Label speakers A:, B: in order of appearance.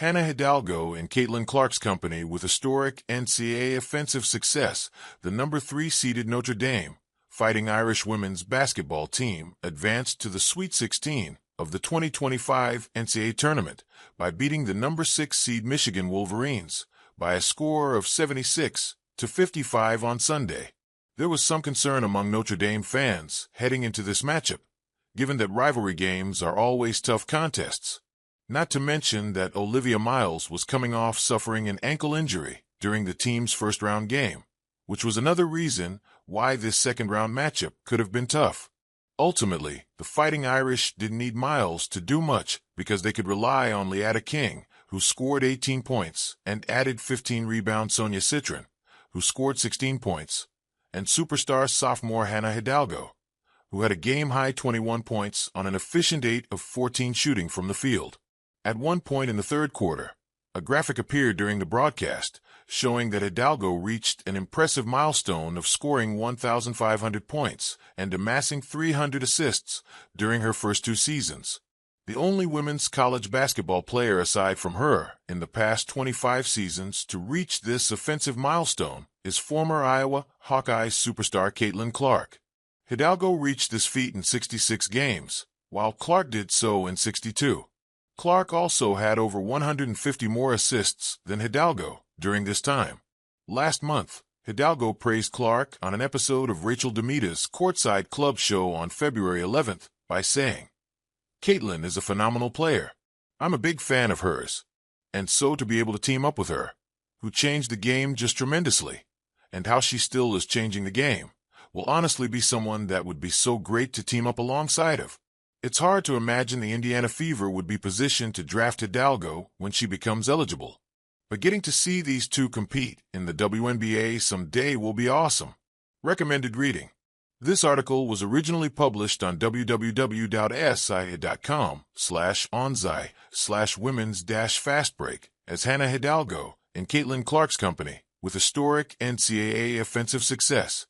A: Hannah Hidalgo and Caitlin Clark's company with historic NCAA offensive success, the number 3 seeded Notre Dame Fighting Irish women's basketball team advanced to the Sweet 16 of the 2025 NCAA tournament by beating the number 6 seed Michigan Wolverines by a score of 76-55 on Sunday. There was some concern among Notre Dame fans heading into this matchup, given that rivalry games are always tough contests. Not to mention that Olivia Miles was coming off suffering an ankle injury during the team's first-round game, which was another reason why this second-round matchup could have been tough. Ultimately, the Fighting Irish didn't need Miles to do much because they could rely on Leata King, who scored 18 points, and added 15 rebounds Sonia Citron, who scored 16 points, and superstar sophomore Hannah Hidalgo, who had a game-high 21 points on an efficient 8 of 14 shooting from the field. At one point in the third quarter, a graphic appeared during the broadcast showing that Hidalgo reached an impressive milestone of scoring 1,500 points and amassing 300 assists during her first 2 seasons. The only women's college basketball player aside from her in the past 25 seasons to reach this offensive milestone is former Iowa Hawkeyes superstar Caitlin Clark. Hidalgo reached this feat in 66 games, while Clark did so in 62. Clark also had over 150 more assists than Hidalgo during this time. Last month, Hidalgo praised Clark on an episode of Rachel Demita's Courtside Club show on February 11th by saying, "Caitlin is a phenomenal player. I'm a big fan of hers. And so to be able to team up with her, who changed the game just tremendously, and how she still is changing the game, will honestly be someone that would be so great to team up alongside of. It's hard to imagine the Indiana Fever would be positioned to draft Hidalgo when she becomes eligible. But getting to see these two compete in the WNBA someday will be awesome." Recommended reading. This article was originally published on www.sia.com/onzai/women's-fastbreak as Hannah Hidalgo and Caitlin Clark's company with historic NCAA offensive success